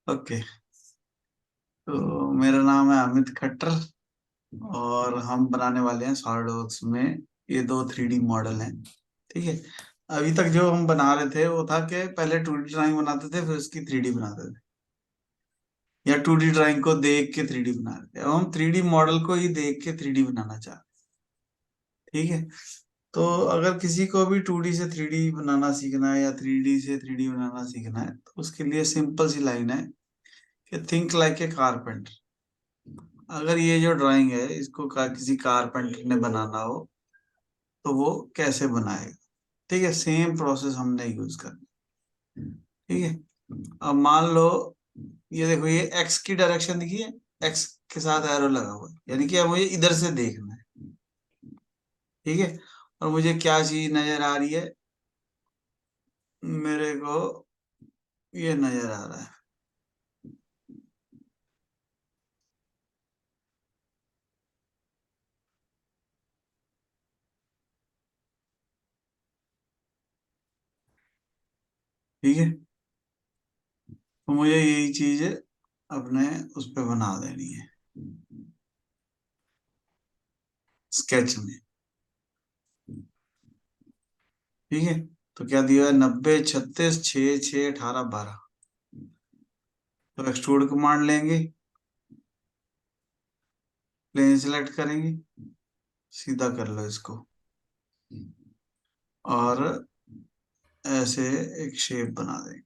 Okay. तो मेरा नाम है अमित खट्टर और हम बनाने वाले हैं सॉलिडवर्क्स में ये दो 3D मॉडल हैं। ठीक है। अभी तक जो हम बना रहे थे वो था कि पहले 2D ड्राइंग बनाते थे फिर उसकी 3D बनाते थे, या 2D ड्राइंग को देख के 3D बना रहे थे। अब हम 3D मॉडल को ही देख के 3D बनाना चाहते हैं। ठीक है। तो अगर किसी को भी 2D से 3D बनाना सीखना है या 3D से 3D बनाना सीखना है तो उसके लिए सिंपल सी लाइन है कि थिंक लाइक ए कारपेंटर। अगर ये जो ड्राइंग है इसको किसी कारपेंटर ने बनाना हो तो वो कैसे बनाएगा। ठीक है, सेम प्रोसेस हमने यूज करना। ठीक है। अब मान लो ये देखो, ये एक्स की डायरेक्शन दिखिए, एक्स के साथ एरो लगा हुआ है, यानी कि अब मुझे इधर से देखना है। ठीक है। और मुझे क्या चीज नजर आ रही है, मेरे को ये नजर आ रहा है। ठीक है। तो मुझे यही चीज अपने उस पे बना देनी है स्केच में। ठीक है। तो क्या दिया है, 90 36 6 6 18 12। तो एक्सट्रूड कमांड लेंगे, प्लेन सिलेक्ट करेंगे, सीधा कर लो इसको और ऐसे एक शेप बना देंगे।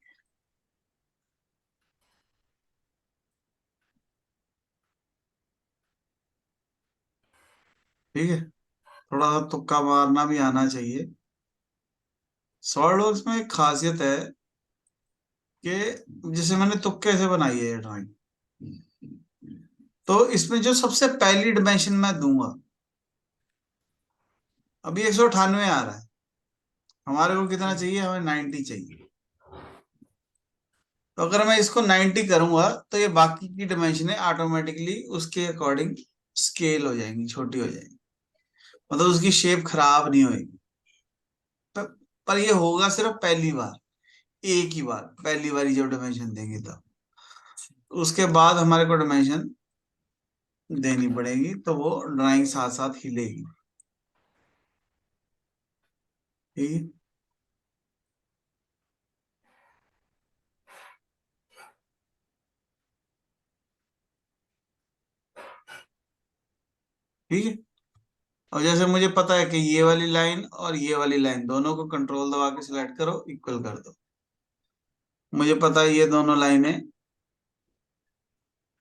ठीक है। थोड़ा सा तुक्का मारना भी आना चाहिए। सॉलिडवर्क्स में एक खासियत है कि जैसे मैंने तुक्के से बनाई है ये ड्राइंग, तो इसमें जो सबसे पहली डिमेंशन मैं दूंगा, अभी 198 आ रहा है, हमारे को कितना चाहिए, हमें 90 चाहिए। तो अगर मैं इसको 90 करूंगा तो ये बाकी की डिमेंशनें ऑटोमेटिकली उसके अकॉर्डिंग स्केल हो जाएंगी, छोटी हो जाएंगी। मतलब उसकी शेप खराब नहीं होगी। पर, पर ये होगा सिर्फ पहली बार, एक ही बार, पहली बार जब डिमेंशन देंगे तब। उसके बाद हमारे को डिमेंशन देनी पड़ेगी तो वो ड्राइंग साथ साथ हिलेगी। ठीक है। ठीक है। और जैसे मुझे पता है कि ये वाली लाइन और ये वाली लाइन दोनों को कंट्रोल दबा के सिलेक्ट करो, इक्वल कर दो। मुझे पता है ये दोनों लाइनें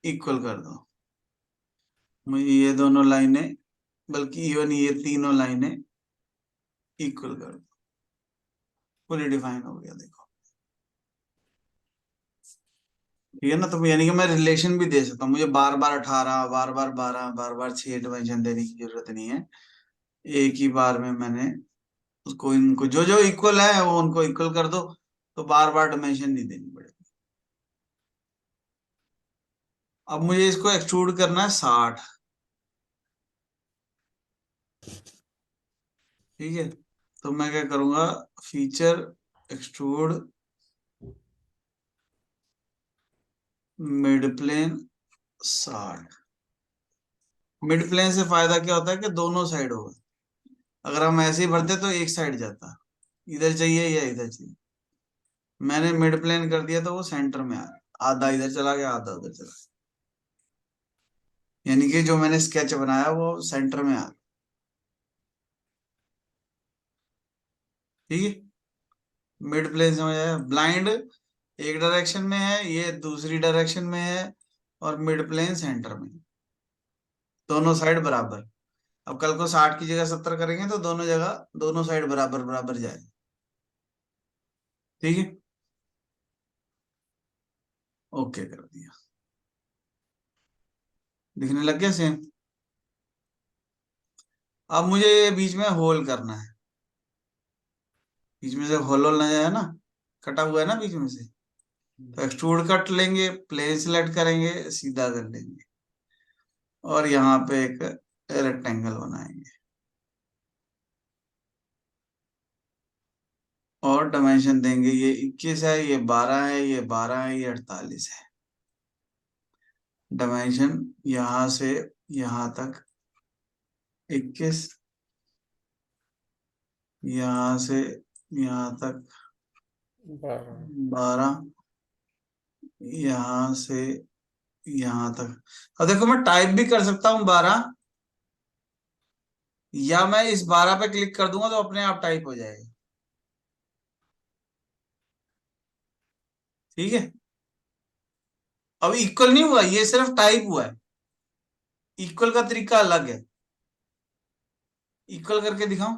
इक्वल कर दो। मुझे ये दोनों लाइनें, बल्कि इवन ये तीनों लाइनें इक्वल कर दो। फुली डिफाइन हो गया देखो। ठीक है ना। तो यानी कि मैं रिलेशन भी दे सकता हूँ, मुझे बार बार 18, बार बार 12, बार बार 6 डिमेंशन देने की जरूरत नहीं है। एक ही बार में मैंने उसको, इनको जो जो इक्वल है वो उनको इक्वल कर दो, तो बार बार डिमेंशन नहीं देनी पड़ेगी। अब मुझे इसको एक्सट्रूड करना है 60। ठीक है। तो मैं क्या करूंगा, feature, extrude, mid plane 60। Mid plane से फायदा क्या होता है कि दोनों साइड होगा। अगर हम ऐसे ही भरते तो एक साइड जाता, इधर चाहिए या इधर चाहिए। मैंने मिड प्लेन कर दिया तो वो सेंटर में आ गया, आधा इधर चला गया आधा उधर चला गया, यानी कि जो मैंने स्केच बनाया वो सेंटर में आ गया। ठीक है। मिड प्लेन समझ आया। ब्लाइंड एक डायरेक्शन में है, ये दूसरी डायरेक्शन में है, और मिड प्लेन सेंटर में, दोनों साइड बराबर। अब कल को 60 की जगह 70 करेंगे तो दोनों जगह, दोनों साइड बराबर बराबर जाए। ठीक है। ओके कर दिया, दिखने लग गया सेम। अब मुझे ये बीच में होल करना है, बीच में से होल होल नजर है ना, कटा हुआ है ना बीच में से। तो एक्सट्रूड कट लेंगे, प्लेन सिलेक्ट करेंगे, सीधा कर लेंगे और यहाँ पे एक रेक्टेंगल बनाएंगे और डायमेंशन देंगे। ये 21 है, ये 12 है, ये 12 है, ये 48 है। डायमेंशन यहां से यहां तक 21, यहां से यहां तक 12। 12, यहां से यहां तक। अब देखो मैं टाइप भी कर सकता हूँ 12, या मैं इस 12 पे क्लिक कर दूंगा तो अपने आप टाइप हो जाएगा। ठीक है, अब इक्वल नहीं हुआ, ये सिर्फ टाइप हुआ है। इक्वल का तरीका अलग है। इक्वल करके दिखाऊं?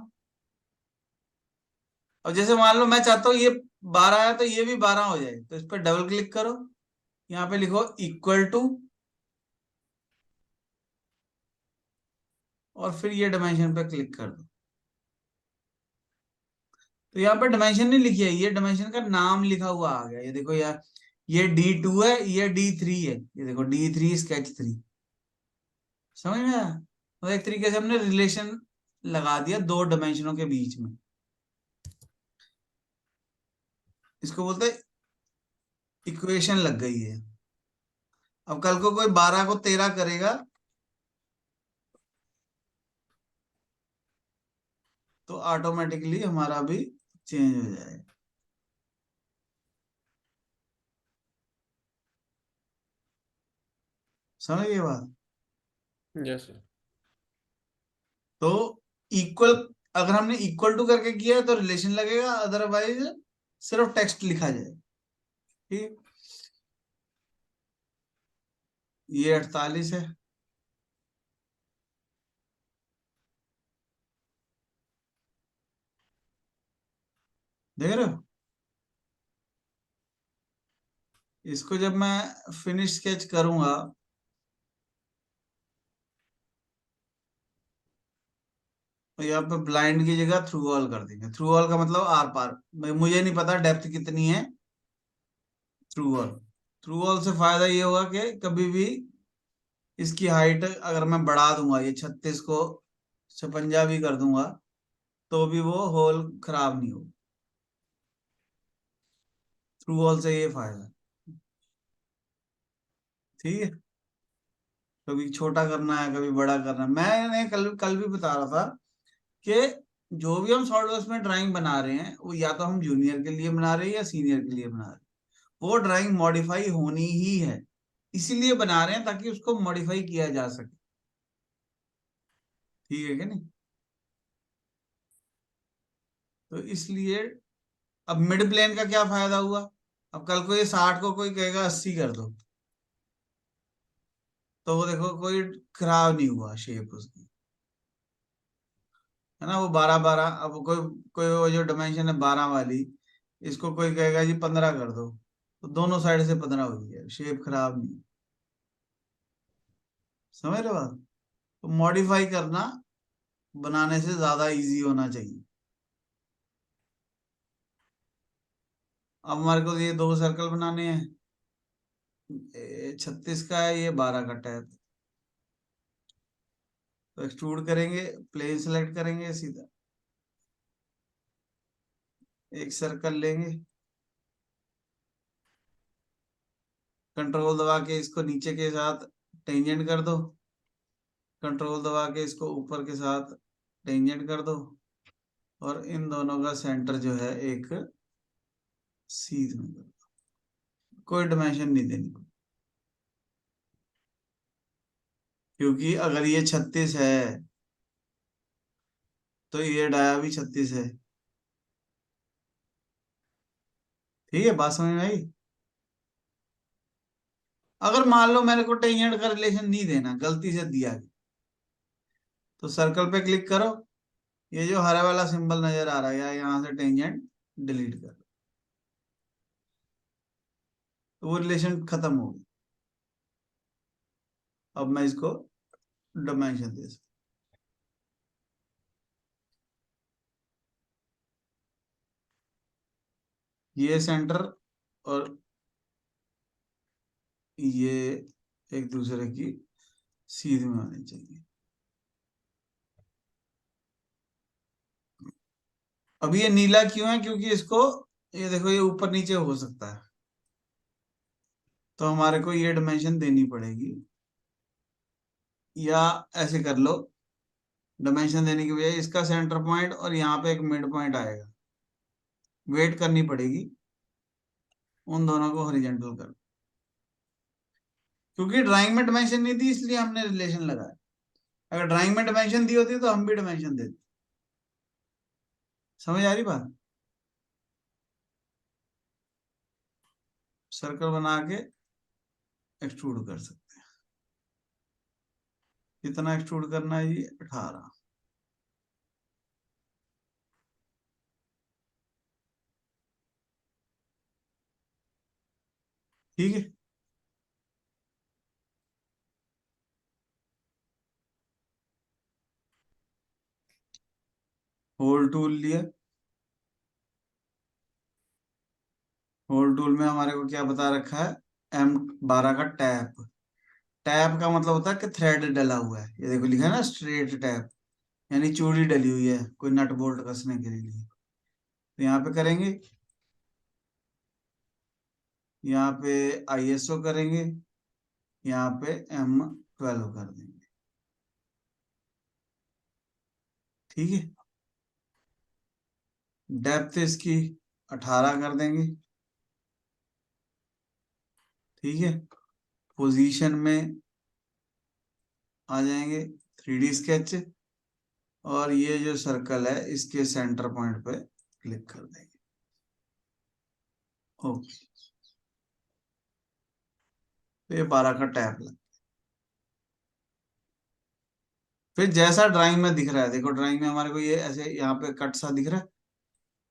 अब जैसे मान लो मैं चाहता हूँ ये 12 है तो ये भी 12 हो जाए, तो इस पर डबल क्लिक करो, यहाँ पे लिखो इक्वल टू, और फिर ये डायमेंशन पे क्लिक कर दो। तो यहाँ पे डायमेंशन नहीं लिखी है, ये डायमेंशन का नाम लिखा हुआ आ गया। ये देखो यार, ये D2 है, ये D3 है, ये देखो D3 स्केच 3। समझ में आया? तो एक तरीके से हमने रिलेशन लगा दिया दो डायमेंशनों के बीच में। इसको बोलते हैं इक्वेशन लग गई है। अब कल को कोई 12 को 13 करेगा तो ऑटोमेटिकली हमारा भी चेंज हो जाएगा। समझ गए बात? Yes sir. तो इक्वल, अगर हमने इक्वल टू करके किया है तो रिलेशन लगेगा, अदरवाइज सिर्फ टेक्स्ट लिखा जाए। ठीक है, ये 48 है। देख रहे हो? इसको जब मैं फिनिश स्केच करूंगा, तो यहाँ पे ब्लाइंड की जगह थ्रू ऑल कर देंगे। थ्रू ऑल का मतलब आर पार। मुझे नहीं पता डेप्थ कितनी है, थ्रू ऑल। थ्रू ऑल से फायदा ये होगा कि कभी भी इसकी हाइट अगर मैं बढ़ा दूंगा, ये 36 को 56 भी कर दूंगा, तो भी वो होल खराब नहीं होगा। थ्रू ऑल से ये फायदा है। ठीक है, कभी छोटा करना है, कभी बड़ा करना है। मैंने कल कल भी बता रहा था कि जो भी हम सॉलिडवर्क्स में ड्राइंग बना रहे हैं, वो या तो हम जूनियर के लिए बना रहे हैं या सीनियर के लिए बना रहे हैं। वो ड्राइंग मॉडिफाई होनी ही है, इसीलिए बना रहे हैं ताकि उसको मॉडिफाई किया जा सके। ठीक है कि नहीं? तो इसलिए अब मिड प्लेन का क्या फायदा हुआ? अब कल को ये 60 को कोई कहेगा 80 कर दो, तो वो देखो कोई खराब नहीं हुआ शेप उसकी। है ना? वो 12 12, अब कोई कोई वो जो डायमेंशन है 12 वाली, इसको कोई कहेगा जी 15 कर दो, तो दोनों साइड से 15 हो गया, शेप खराब नहीं। समझ रहे हो बात? तो मॉडिफाई करना बनाने से ज्यादा इजी होना चाहिए। अब हमारे को ये दो सर्कल बनाने हैं, 36 का है, ये 12 का टैब। तो एक्सट्रूड करेंगे, प्लेन सेलेक्ट करेंगे सीधा, एक सर्कल लेंगे, कंट्रोल दबा के इसको नीचे के साथ टेंजेंट कर दो, कंट्रोल दबा के इसको ऊपर के साथ टेंजेंट कर दो, और इन दोनों का सेंटर जो है एक सीध में कर दो। कोई डायमेंशन नहीं देनी, क्योंकि अगर ये 36 है तो ये डाया भी 36 है। ठीक है, बात समझ में आई? अगर मान लो मेरे को टेंजेंट का रिलेशन नहीं देना, गलती से दिया गया, तो सर्कल पे क्लिक करो, ये जो हरा वाला सिंबल नजर आ रहा है, या यहाँ से टेंजेंट डिलीट कर दो, तो वो रिलेशन खत्म हो गई। अब मैं इसको डायमेंशन दे सकता हूँ। ये सेंटर और ये एक दूसरे की सीध में होनी चाहिए। अब ये नीला क्यों है? क्योंकि इसको, ये देखो, ये ऊपर नीचे हो सकता है, तो हमारे को ये डायमेंशन देनी पड़ेगी, या ऐसे कर लो, डायमेंशन देने की बजाय इसका सेंटर पॉइंट और यहाँ पे एक मिड पॉइंट आएगा, वेट करनी पड़ेगी उन दोनों को हॉरिजॉन्टल कर, क्योंकि ड्राइंग में डायमेंशन नहीं दी इसलिए हमने रिलेशन लगाया। अगर ड्राइंग में डायमेंशन दी होती तो हम भी डायमेंशन देते। समझ आ रही बात? सर्कल बना के एक्सट्रूड कर सकते हैं। कितना एक्सट्रूड करना है? ये 18। ठीक है। होल टूल लिया। होल टूल में हमारे को क्या बता रखा है? M12 का टैप। टैप का मतलब होता है कि थ्रेड डला हुआ है। ये देखो लिखा है ना, स्ट्रेट टैप, यानी चूड़ी डली हुई है कोई नट बोल्ट कसने के लिए। तो यहाँ पे करेंगे, यहाँ पे ISO करेंगे, यहाँ पे M12 कर देंगे। ठीक है। डेप्थ इसकी 18 कर देंगे। ठीक है। पोजीशन में आ जाएंगे, 3D स्केच, और ये जो सर्कल है इसके सेंटर पॉइंट पे क्लिक कर देंगे। ओके। तो ये 12 का टैप लग। फिर जैसा ड्राइंग में दिख रहा है, देखो ड्राइंग में हमारे को ये ऐसे यहाँ पे कट सा दिख रहा है,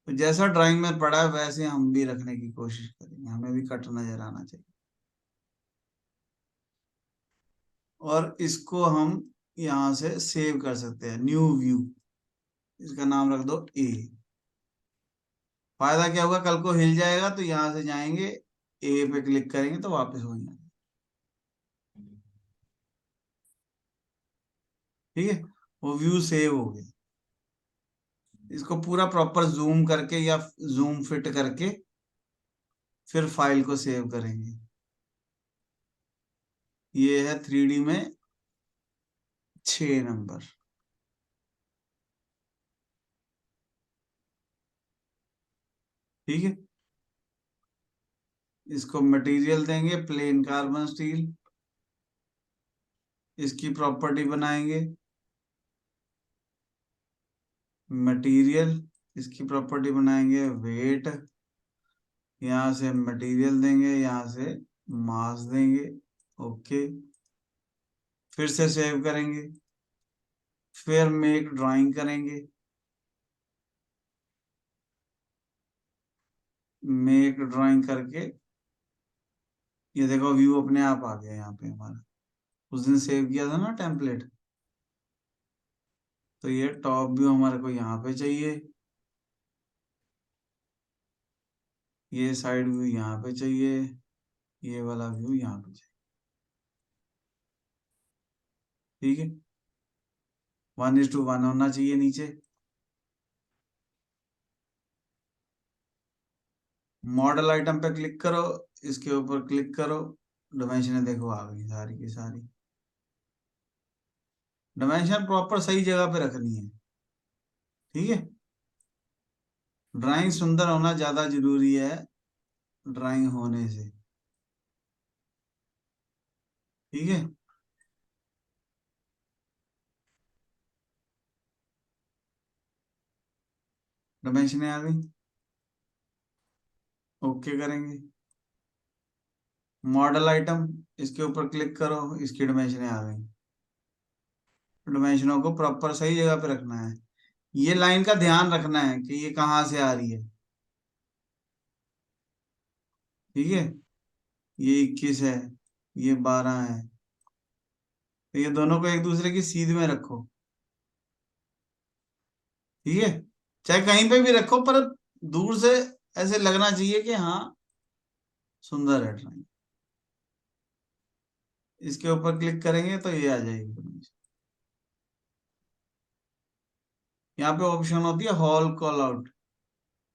तो जैसा ड्राइंग में पड़ा है वैसे हम भी रखने की कोशिश करेंगे, हमें भी कट नजर आना चाहिए। और इसको हम यहाँ से सेव कर सकते हैं, न्यू व्यू, इसका नाम रख दो ए। फायदा क्या होगा, कल को हिल जाएगा तो यहाँ से जाएंगे, ए पे क्लिक करेंगे तो वापस हो जाएंगे। ठीक है। वो व्यू सेव हो गया। इसको पूरा प्रॉपर जूम करके या जूम फिट करके फिर फाइल को सेव करेंगे। ये है 3D में 6 नंबर। ठीक है। इसको मटेरियल देंगे प्लेन कार्बन स्टील, इसकी प्रॉपर्टी बनाएंगे मटेरियल, इसकी प्रॉपर्टी बनाएंगे वेट, यहाँ से मटेरियल देंगे, यहाँ से मास देंगे। ओके। फिर से सेव करेंगे, फिर मेक ड्राइंग करेंगे, मेक ड्राइंग करके ये देखो व्यू अपने आप आ गया यहाँ पे हमारा, उस दिन सेव किया था ना टेम्पलेट। तो ये टॉप व्यू हमारे को यहाँ पे चाहिए, ये साइड व्यू यहाँ पे चाहिए, ये वाला व्यू यहाँ पे चाहिए। ठीक है। 1:1 होना चाहिए नीचे। मॉडल आइटम पे क्लिक करो, इसके ऊपर क्लिक करो, डायमेंशन देखो आ गई सारी की सारी। डायमेंशन प्रॉपर सही जगह पे रखनी है। ठीक है। ड्राइंग सुंदर होना ज्यादा जरूरी है ड्राइंग होने से। ठीक है। डायमेंशन आ गई। ओके करेंगे। मॉडल आइटम, इसके ऊपर क्लिक करो, इसकी डायमेंशन आ गई। डायमेंशनों को प्रॉपर सही जगह पे रखना है। ये लाइन का ध्यान रखना है कि ये कहाँ से आ रही है। ठीक है। ये 21 है, ये 12 है, तो ये दोनों को एक दूसरे की सीध में रखो। ठीक है। चाहे कहीं पे भी रखो, पर दूर से ऐसे लगना चाहिए कि हाँ सुंदर है ड्राइंग। इसके ऊपर क्लिक करेंगे तो ये आ जाएगी। यहाँ पे ऑप्शन होती है होल कॉल आउट।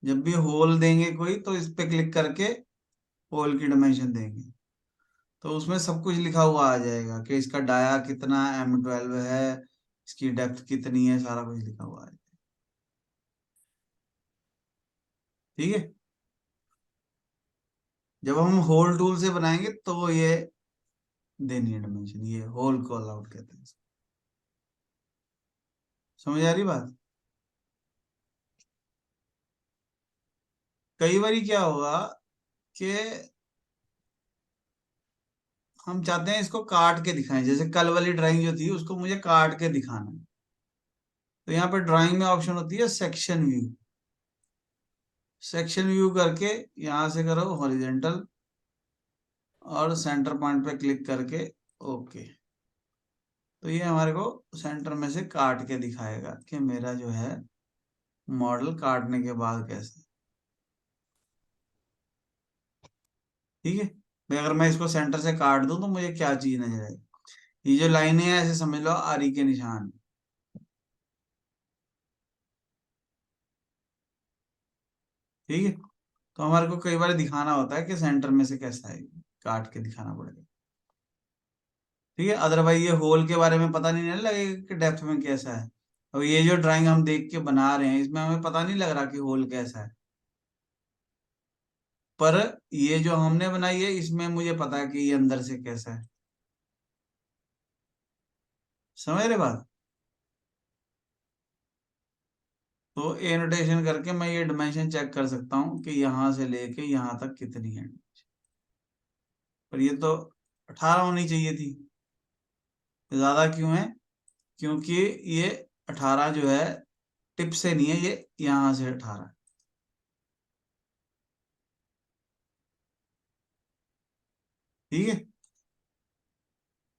जब भी होल देंगे कोई तो इस पे क्लिक करके होल की डायमेंशन देंगे। तो उसमें सब कुछ लिखा हुआ आ जाएगा कि इसका डाया कितना M12 है, इसकी डेप्थ कितनी है, सारा कुछ लिखा हुआ है। ठीक है। जब हम होल टूल से बनाएंगे तो ये देनी है डायमेंशन, ये होल कॉल आउट कहते हैं इसको। समझ आ रही बात? कई बार क्या होगा कि हम चाहते हैं इसको काट के दिखाएं, जैसे कल वाली ड्राइंग जो थी उसको मुझे काट के दिखाना है। तो यहाँ पे ड्राइंग में ऑप्शन होती है सेक्शन व्यू। सेक्शन व्यू करके यहां से करो हॉरिजेंटल और सेंटर पॉइंट पे क्लिक करके ओके। तो ये हमारे को सेंटर में से काट के दिखाएगा कि मेरा जो है मॉडल काटने के बाद कैसे। ठीक है भाई, अगर मैं इसको सेंटर से काट दूं तो मुझे क्या चीज नजर आएगी? ये जो लाइनें हैं ऐसे समझ लो आरी के निशान। ठीक है। तो हमारे को कई बार दिखाना होता है कि सेंटर में से कैसा है, काट के दिखाना पड़ेगा। ठीक है, अदरवाइज ये होल के बारे में पता नहीं ना लगेगा कि डेप्थ में कैसा है। और ये जो ड्राइंग हम देख के बना रहे हैं इसमें हमें पता नहीं लग रहा कि होल कैसा है, पर ये जो हमने बनाई है इसमें मुझे पता है कि ये अंदर से कैसा है। समझ रहे बात? तो ए नोटेशन करके मैं ये डिमेंशन चेक कर सकता हूँ कि यहाँ से लेके यहाँ तक कितनी है। पर ये तो 18 होनी चाहिए थी, ज्यादा क्यों है? क्योंकि ये 18 जो है टिप से नहीं है, ये यहाँ से 18। ठीक है।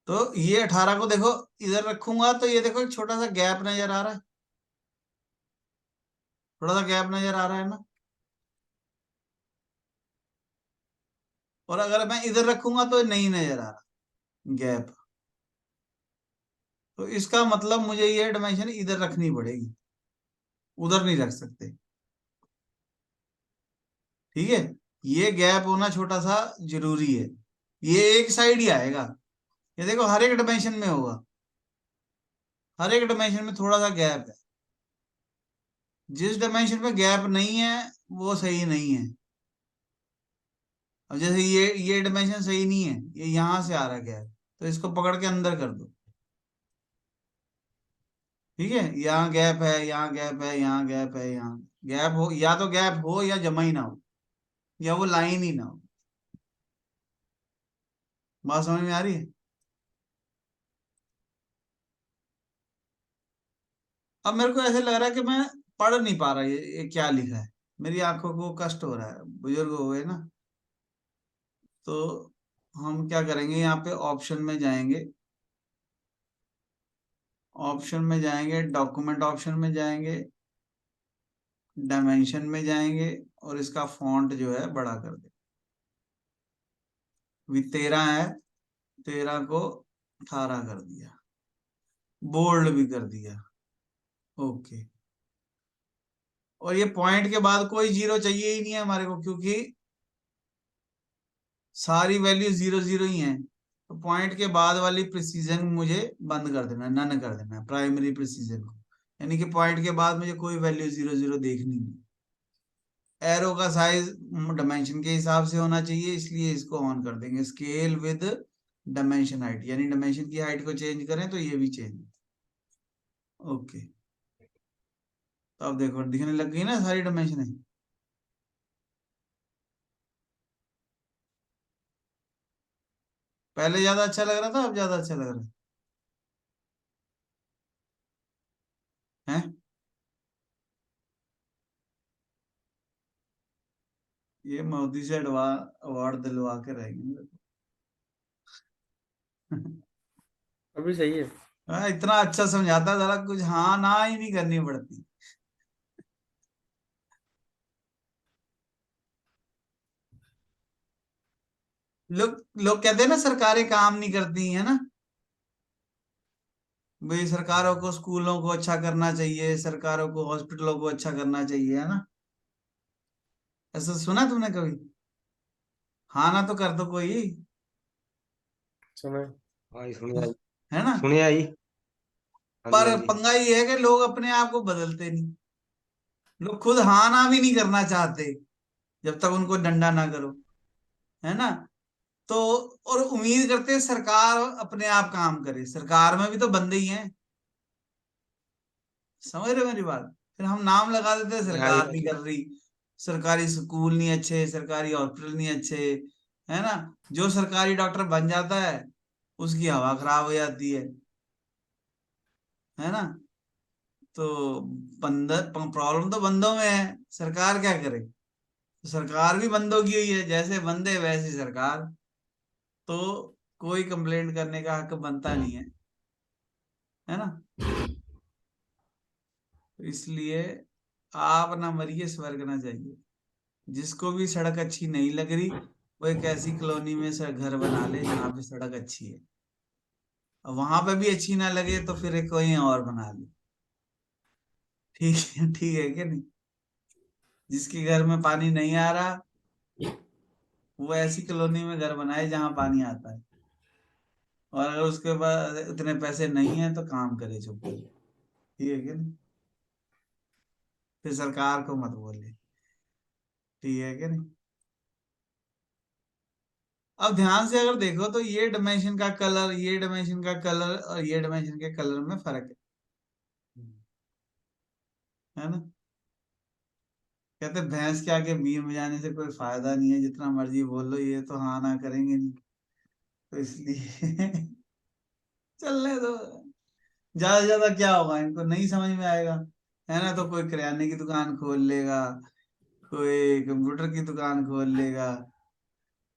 तो ये 18 को देखो, इधर रखूंगा तो ये देखो एक छोटा सा गैप नजर आ रहा है, थोड़ा सा गैप नजर आ रहा है ना। और अगर मैं इधर रखूंगा तो नहीं नजर आ रहा गैप। तो इसका मतलब मुझे ये डायमेंशन इधर रखनी पड़ेगी, उधर नहीं रख सकते। ठीक है। ये गैप होना छोटा सा जरूरी है। ये एक साइड ही आएगा, ये देखो हर एक डायमेंशन में होगा, हर एक डायमेंशन में थोड़ा सा गैप है। जिस डायमेंशन में गैप नहीं है वो सही नहीं है। अब जैसे ये डायमेंशन सही नहीं है, ये यहां से आ रहा है गैप, तो इसको पकड़ के अंदर कर दो। ठीक है, यहाँ गैप है, यहाँ गैप है, यहाँ गैप है, यहाँ गैप हो, या तो गैप हो या जमा ही ना हो, या वो लाइन ही ना हो। बात समझ में आ रही है? अब मेरे को ऐसे लग रहा है कि मैं पढ़ नहीं पा रहा ये क्या लिखा है, मेरी आंखों को कष्ट हो रहा है, बुजुर्ग हो गए ना। तो हम क्या करेंगे, यहाँ पे ऑप्शन में जाएंगे, ऑप्शन में जाएंगे, डॉक्यूमेंट ऑप्शन में जाएंगे, डायमेंशन में जाएंगे और इसका फॉन्ट जो है बड़ा कर दे। अभी 13 है, 13 को 18 कर दिया, बोल्ड भी कर दिया। ओके। और ये पॉइंट के बाद कोई जीरो चाहिए ही नहीं है हमारे को, क्योंकि सारी वैल्यू जीरो जीरो ही हैं। तो पॉइंट के बाद वाली प्रिसीजन मुझे बंद कर देना है, नन कर देना है प्राइमरी प्रिसीजन को। यानी कि पॉइंट के बाद मुझे कोई वैल्यू जीरो जीरो देखनी नहीं। एरो का साइज डायमेंशन के हिसाब से होना चाहिए, इसलिए इसको ऑन कर देंगे, स्केल विद डायमेंशन हाइट, यानी डायमेंशन की हाइट को चेंज करें तो ये भी चेंज। ओके। तो अब देखो दिखने लग गई ना सारी डायमेंशन। पहले ज्यादा अच्छा लग रहा था, अब ज्यादा अच्छा लग रहा है? हैं? ये मोदी से अवार्ड दिलवा के रहेंगे मेरे को। अभी सही है। हाँ, इतना अच्छा समझाता, जरा कुछ हाँ ना ही नहीं करनी पड़ती। लोग लोग कहते हैं ना सरकारें काम नहीं करती है ना, भाई सरकारों को स्कूलों को अच्छा करना चाहिए, सरकारों को हॉस्पिटलों को अच्छा करना चाहिए, है ना? ऐसा सुना तुमने कभी? हाँ ना तो कर दो कोई। सुने। हाँ सुने आई। है ना। सुने आई। हाँ जी पर हाँ जी। पंगा ये है कि लोग अपने आप को बदलते नहीं। लोग खुद हाँ ना भी नहीं करना चाहते जब तक उनको डंडा ना करो, है ना। तो और उम्मीद करते हैं सरकार अपने आप काम करे। सरकार में भी तो बंदे ही हैं, समझ रहे हो मेरी बात। फिर हम नाम लगा देते हैं यहाँ ये सरकार नहीं कर रही, सरकारी स्कूल नहीं अच्छे, सरकारी हॉस्पिटल नहीं अच्छे, है ना। जो सरकारी डॉक्टर बन जाता है उसकी हवा खराब हो जाती है ना। तो बंदर प्रॉब्लम तो बंदों में है, सरकार क्या करे। तो सरकार भी बंदों की हुई है, जैसे बंदे वैसी सरकार। तो कोई कंप्लेंट करने का हक बनता नहीं है ना। तो इसलिए आप ना मरिए, स्वर्ग ना जाइए। जिसको भी सड़क अच्छी नहीं लग रही वो एक ऐसी कॉलोनी में से घर बना ले जहाँ पे सड़क अच्छी है। और वहां पे भी अच्छी ना लगे तो फिर एक कोई और बना ले। ठीक है, ठीक है कि नहीं। जिसके घर में पानी नहीं आ रहा वो ऐसी कॉलोनी में घर बनाए जहाँ पानी आता है। और अगर उसके पास इतने पैसे नहीं है तो काम करे चुपचाप। ठीक है कि नहीं। फिर सरकार को मत बोले। ठीक है कि नहीं। अब ध्यान से अगर देखो तो ये डायमेंशन का कलर, ये डायमेंशन का कलर और ये डायमेंशन के कलर में फर्क है ना। कहते भैंस के आगे बीन बजाने से कोई फायदा नहीं है, जितना मर्जी बोल लो ये तो हाँ ना करेंगे नहीं। तो इसलिए चलने दो। ज्यादा से ज्यादा क्या होगा, इनको नहीं समझ में आएगा, है ना। तो कोई किराने की दुकान खोल लेगा, कोई कंप्यूटर की दुकान खोल लेगा,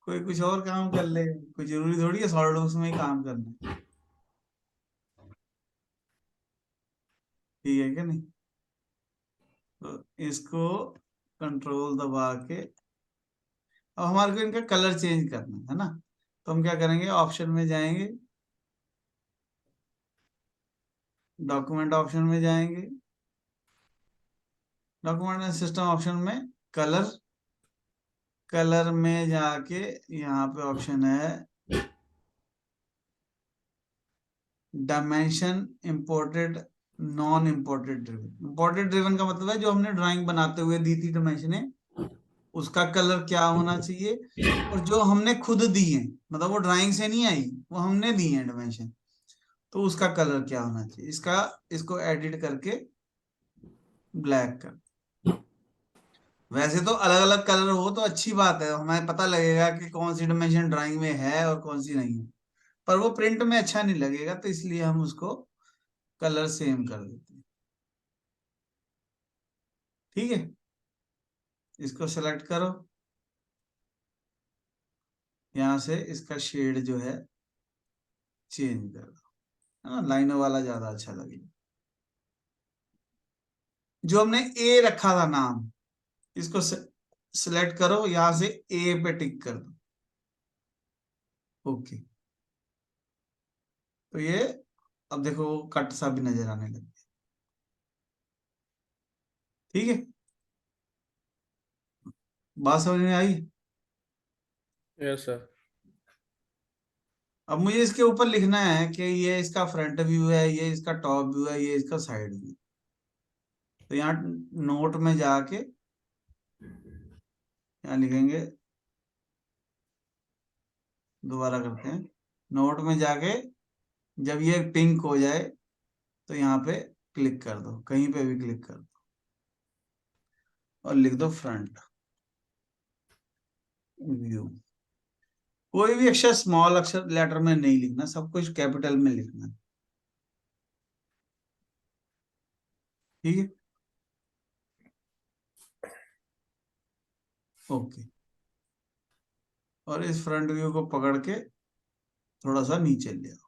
कोई कुछ और काम कर लेगा। कोई जरूरी थोड़ी है सॉलिड में ही काम करना है। ठीक है क्या नहीं। तो इसको कंट्रोल दबा के अब हमारे को इनका कलर चेंज करना है ना। तो हम क्या करेंगे, ऑप्शन में जाएंगे, डॉक्यूमेंट ऑप्शन में जाएंगे, डॉक्यूमेंट सिस्टम ऑप्शन में कलर, कलर में जाके यहाँ पे ऑप्शन है dimension imported, non imported driven. Imported driven का मतलब है जो हमने ड्राइंग बनाते हुए दी थी डायमेंशन, उसका कलर क्या होना चाहिए। और जो हमने खुद दी है, मतलब वो ड्राइंग से नहीं आई, वो हमने दी है डायमेंशन, तो उसका कलर क्या होना चाहिए। इसका इसको एडिट करके ब्लैक कर। वैसे तो अलग अलग कलर हो तो अच्छी बात है, हमें पता लगेगा कि कौन सी डायमेंशन ड्राइंग में है और कौन सी नहीं है। पर वो प्रिंट में अच्छा नहीं लगेगा, तो इसलिए हम उसको कलर सेम कर देते हैं। ठीक है। इसको सेलेक्ट करो, यहाँ से इसका शेड जो है चेंज कर दो, है ना। लाइनों वाला ज्यादा अच्छा लगेगा। जो हमने ए रखा था नाम, इसको सिलेक्ट करो, यहां से ए पे टिक कर दो। ओके। तो ये अब देखो कट सा भी नजर आने लगे। ठीक है। बात समझ में आई। Yes sir. अब मुझे इसके ऊपर लिखना है कि ये इसका फ्रंट व्यू है, ये इसका टॉप व्यू है, ये इसका साइड व्यू। तो यहाँ नोट में जाके यहाँ लिखेंगे, दोबारा करते हैं। नोट में जाके जब ये पिंक हो जाए तो यहाँ पे क्लिक कर दो, कहीं पे भी क्लिक कर दो और लिख दो फ्रंट व्यू। कोई भी अक्षर स्मॉल अक्षर लेटर में नहीं लिखना, सब कुछ कैपिटल में लिखना है। ठीक है। ओके। और इस फ्रंट व्यू को पकड़ के थोड़ा सा नीचे ले आओ।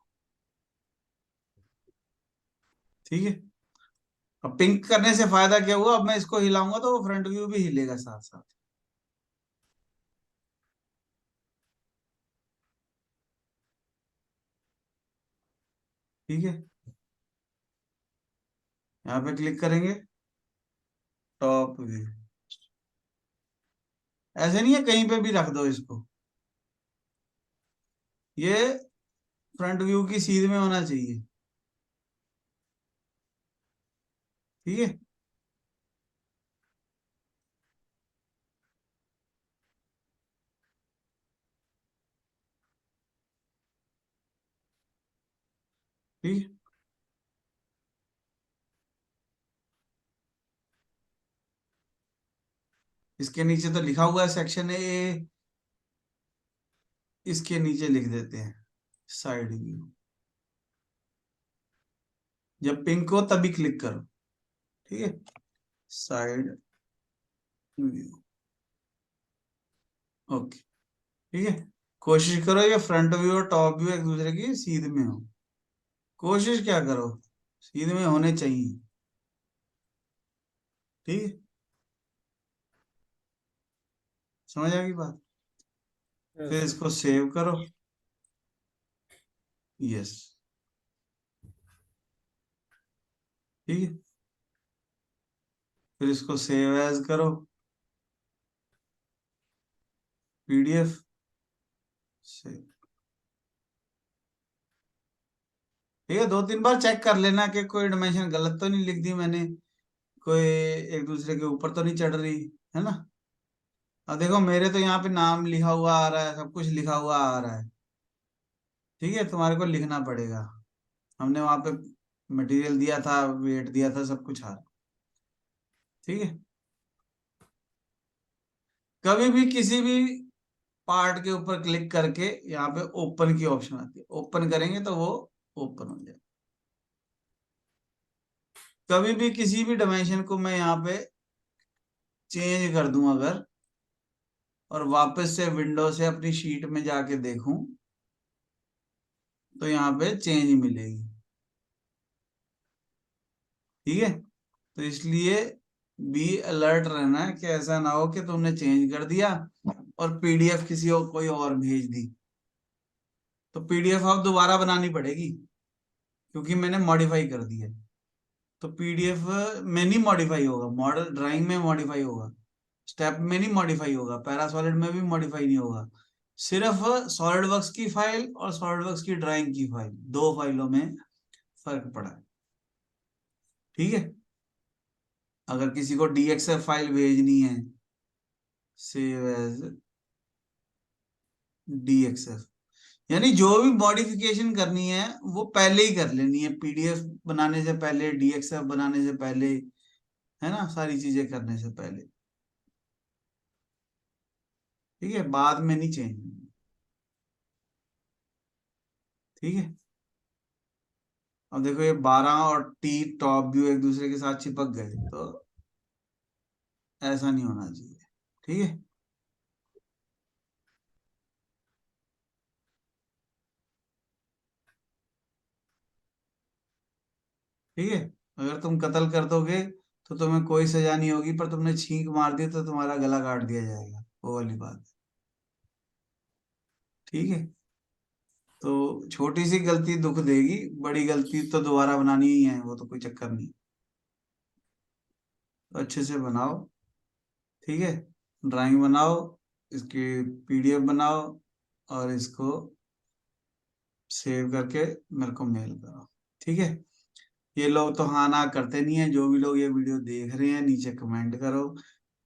ठीक है। अब पिंक करने से फायदा क्या हुआ, अब मैं इसको हिलाऊंगा तो वो फ्रंट व्यू भी हिलेगा साथ साथ। ठीक है। यहाँ पे क्लिक करेंगे, टॉप व्यू। ऐसे नहीं है, कहीं पे भी रख दो इसको। ये फ्रंट व्यू की सीध में होना चाहिए। ठीक है, ठीक है। इसके नीचे तो लिखा हुआ है सेक्शन ए, इसके नीचे लिख देते हैं साइड व्यू। जब पिंक हो तभी क्लिक करो। ठीक है, साइड व्यू। ओके, ठीक है। कोशिश करो ये फ्रंट व्यू और टॉप व्यू एक दूसरे की सीध में हो। कोशिश क्या करो, सीध में होने चाहिए। ठीक है, समझ आ गई बात। यस फिर सर। इसको सेव करो। यस, ठीक है। फिर इसको सेव एज करो, पीडीएफ से। ठीक है, 2-3 बार चेक कर लेना कि कोई डायमेंशन गलत तो नहीं लिख दी मैंने, कोई एक दूसरे के ऊपर तो नहीं चढ़ रही है ना। अब देखो मेरे तो यहाँ पे नाम लिखा हुआ आ रहा है, सब कुछ लिखा हुआ आ रहा है। ठीक है, तुम्हारे को लिखना पड़ेगा। हमने वहां पे मटेरियल दिया था, वेट दिया था, सब कुछ आ रहा। ठीक है, कभी भी किसी भी पार्ट के ऊपर क्लिक करके यहाँ पे ओपन की ऑप्शन आती है, ओपन करेंगे तो वो ओपन हो जाए। कभी भी किसी भी डायमेंशन को मैं यहाँ पे चेंज कर दूं अगर, और वापस से विंडो से अपनी शीट में जाके देखूं, तो यहाँ पे चेंज मिलेगी। ठीक है, तो इसलिए बी अलर्ट रहना है कि ऐसा ना हो कि तुमने चेंज कर दिया और पीडीएफ किसी और कोई और भेज दी, तो पीडीएफ अब दोबारा बनानी पड़ेगी क्योंकि मैंने मॉडिफाई कर दिया। तो पीडीएफ में नहीं मॉडिफाई होगा, मॉडल ड्राइंग में मॉडिफाई होगा, स्टेप में नहीं मॉडिफाई होगा, पैरासॉलिड में भी मॉडिफाई नहीं होगा। सिर्फ सॉलिड वर्क्स की फाइल और सॉलिड वर्क्स की ड्राइंग की फाइल, दो फाइलों में फर्क पड़ा है। ठीक है, अगर किसी को डीएक्सएफ फाइल भेजनी है, सेव एज डीएक्सएफ, यानी जो भी मॉडिफिकेशन करनी है वो पहले ही कर लेनी है, पीडीएफ बनाने से पहले, डीएक्सएफ बनाने से पहले, है ना, सारी चीजें करने से पहले। ठीक है, बाद में नहीं चेंज। ठीक है, अब देखो ये 12 और टी टॉप व्यू एक दूसरे के साथ चिपक गए, तो ऐसा नहीं होना चाहिए। ठीक है, ठीक है। अगर तुम कत्ल कर दोगे तो तुम्हें कोई सजा नहीं होगी, पर तुमने छींक मार दी तो तुम्हारा गला काट दिया जाएगा, वो वाली बात। ठीक है, तो छोटी सी गलती दुख देगी, बड़ी गलती तो दोबारा बनानी ही है, वो तो कोई चक्कर नहीं। तो अच्छे से बनाओ। ठीक है, ड्राइंग बनाओ, इसकी पीडीएफ बनाओ, और इसको सेव करके मेरे को मेल करो। ठीक है, ये लोग तो हाँ ना करते नहीं है। जो भी लोग ये वीडियो देख रहे हैं नीचे कमेंट करो,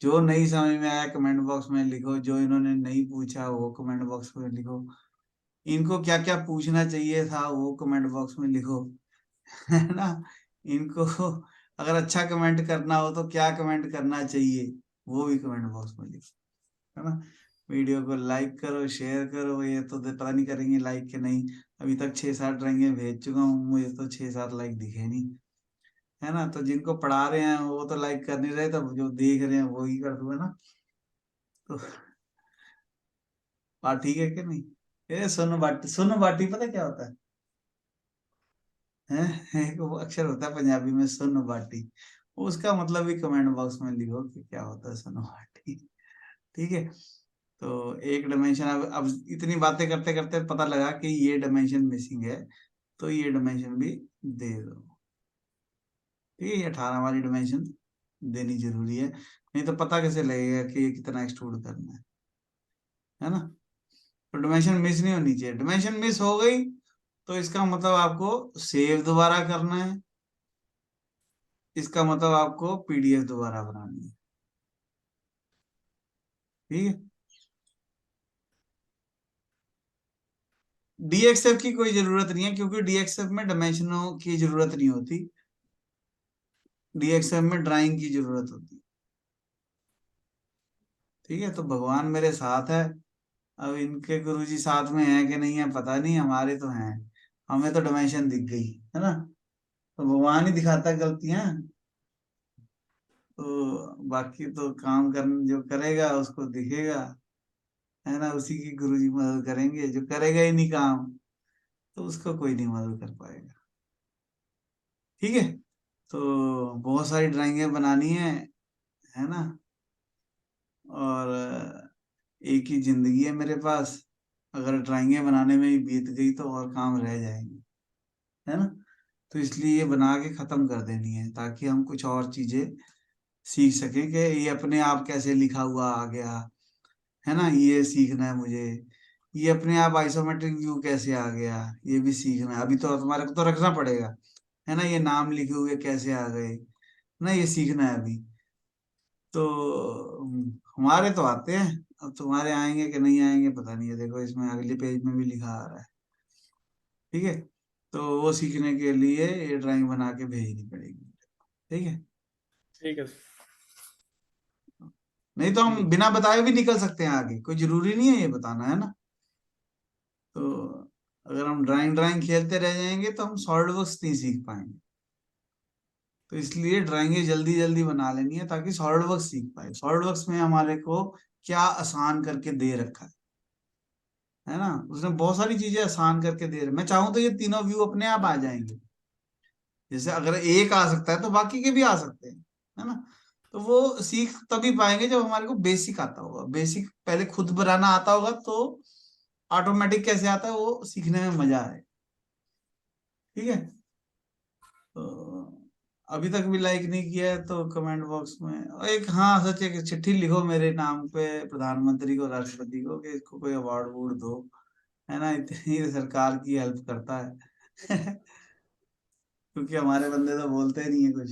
जो नहीं समझ में आया कमेंट बॉक्स में लिखो, जो इन्होंने नहीं पूछा वो कमेंट बॉक्स में लिखो, इनको क्या क्या पूछना चाहिए था वो कमेंट बॉक्स में लिखो। है ना, इनको अगर अच्छा कमेंट करना हो तो क्या कमेंट करना चाहिए वो भी कमेंट बॉक्स में लिखो। है ना, वीडियो को लाइक करो, शेयर करो। ये तो पता नहीं करेंगे लाइक के नहीं, अभी तक 6-7 ड्राइंगे भेज चुका हूँ, मुझे तो 6-7 लाइक दिखे नहीं। है ना, तो जिनको पढ़ा रहे हैं वो तो लाइक कर नहीं रहे, तो जो देख रहे हैं वो ही कर दूंगा ना। तो बात ठीक है कि नहीं। ये सोनो बाटी, सोनो बाटी पता क्या होता है? एक वो अक्षर होता है पंजाबी में सोनो बाटी, उसका मतलब भी कमेंट बॉक्स में लिखो कि क्या होता है सोनो बाटी। ठीक है, तो एक डायमेंशन, अब इतनी बातें करते करते पता लगा कि ये डायमेंशन मिसिंग है, तो ये डायमेंशन भी दे दो। ठीक है, ये 18 वाली डायमेंशन देनी जरूरी है, नहीं तो पता कैसे लगेगा कि ये कितना एक्सट्रूड करना है ना। तो डायमेंशन मिस नहीं होनी चाहिए, डायमेंशन मिस हो गई तो इसका मतलब आपको सेव दोबारा करना है, इसका मतलब आपको पीडीएफ दोबारा बनानी है। ठीक है, डीएक्सएफ की कोई जरूरत नहीं है, क्योंकि डीएक्सएफ में डायमेंशनों की जरूरत नहीं होती, डीएक्सएफ में ड्राइंग की जरूरत होती है। ठीक है, तो भगवान मेरे साथ है। अब इनके गुरुजी साथ में है कि नहीं है पता नहीं, हमारे तो हैं, हमें तो डायमेंशन दिख गई है ना, तो भगवान ही दिखाता है गलतियां। तो बाकी तो काम कर जो करेगा उसको दिखेगा, है ना, उसी की गुरुजी मदद करेंगे। जो करेगा ही नहीं काम तो उसको कोई नहीं मदद कर पाएगा। ठीक है, तो बहुत सारी ड्राइंगें बनानी है ना, और एक ही जिंदगी है मेरे पास, अगर ड्राइंगें बनाने में ही बीत गई तो और काम रह जाएंगे, है ना। तो इसलिए ये बना के खत्म कर देनी है, ताकि हम कुछ और चीजें सीख सकें कि ये अपने आप कैसे लिखा हुआ आ गया, है ना, ये सीखना है मुझे। ये अपने आप आइसोमेट्रिक व्यू कैसे आ गया, ये भी सीखना है। अभी तो तुम्हारे को तो रखना पड़ेगा, है ना, ये नाम लिखे हुए कैसे आ गए ना, ये सीखना है अभी। तो हमारे तो आते हैं, अब तुम्हारे आएंगे कि नहीं आएंगे पता नहीं है, देखो इसमें अगले पेज में भी लिखा आ रहा है। ठीक है, तो वो सीखने के लिए ये ड्राइंग बना के भेजनी पड़ेगी। ठीक है, ठीक है सर। नहीं तो हम बिना बताए भी निकल सकते हैं आगे, कोई जरूरी नहीं है ये बताना, है ना। तो अगर हम ड्राइंग ड्राइंग खेलते रह जाएंगे तो हम सॉलिड वर्क्स नहीं सीख पाएंगे। तो इसलिए ड्राइंगें जल्दी जल्दी बना लेनी है, ताकि सॉलिड वर्क्स सीख पाए। सॉलिड वर्क्स में हमारे को क्या आसान करके दे रखा है ना, उसने बहुत सारी चीजें आसान करके दे रहे। मैं चाहूँ तो ये तीनों व्यू अपने आप आ जाएंगे। जैसे अगर एक आ सकता है तो बाकी के भी आ सकते हैं, है ना। तो वो सीख तभी पाएंगे जब हमारे को बेसिक आता होगा। बेसिक पहले खुद बनाना आता होगा तो ऑटोमेटिक कैसे आता है वो सीखने में मजा आए। ठीक है, तो अभी तक भी लाइक नहीं किया है तो कमेंट बॉक्स में, और एक, हाँ सच, एक चिट्ठी लिखो मेरे नाम पे प्रधानमंत्री को, राष्ट्रपति को, कि इसको कोई अवार्ड वुर्ड दो, है ना, इतनी सरकार की हेल्प करता है। क्योंकि हमारे बंदे तो बोलते नहीं है कुछ,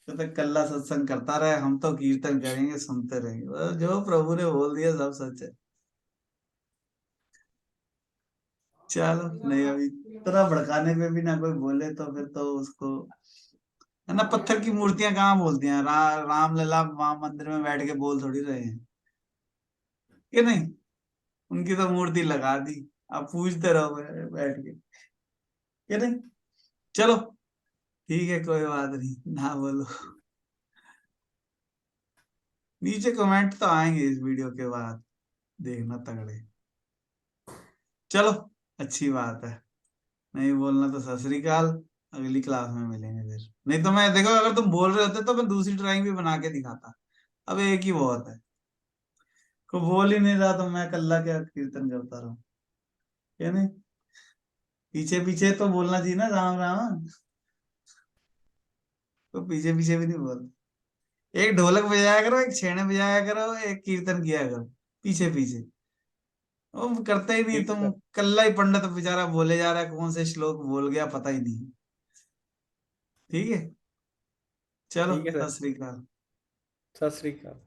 तो तक कल्ला सत्संग करता रहे, हम तो कीर्तन करेंगे सुनते रहेंगे, जो प्रभु ने बोल दिया सब सच है। चलो, नहीं अभी इतना भड़काने पे भी ना कोई बोले तो फिर तो उसको, है ना, पत्थर की मूर्तियां कहाँ बोलती हैं, रामलला वहां मंदिर में बैठ के बोल थोड़ी रहे हैं कि नहीं, उनकी तो मूर्ति लगा दी, आप पूछते रहो बैठ के, कि नहीं। चलो ठीक है, कोई बात नहीं, ना बोलो। नीचे कमेंट तो आएंगे इस वीडियो के बाद, देखना तगड़े। चलो, अच्छी बात है, नहीं बोलना तो सत श्री अकाल, अगली क्लास में मिलेंगे फिर। नहीं तो मैं, देखो, अगर तुम बोल रहे होते तो मैं दूसरी ड्राइंग भी बना के दिखाता, अब एक ही बहुत है। को बोल ही नहीं रहा तो मैं कल्ला क्या कीर्तन करता रहा, क्या नहीं, पीछे पीछे तो बोलना चाहिए ना, राम राम, तो पीछे पीछे भी नहीं बोलते। एक ढोलक बजाया करो, एक छेने बजाया करो, एक कीर्तन किया करो पीछे पीछे, वो करते ही नहीं ठीक है तुम। सर। कल्ला ही पंडित बेचारा बोले जा रहा है, कौन से श्लोक बोल गया पता ही नहीं। ठीक है, चलो, ठीक है सत सर। श्री अकाल। सत श्री अकाल।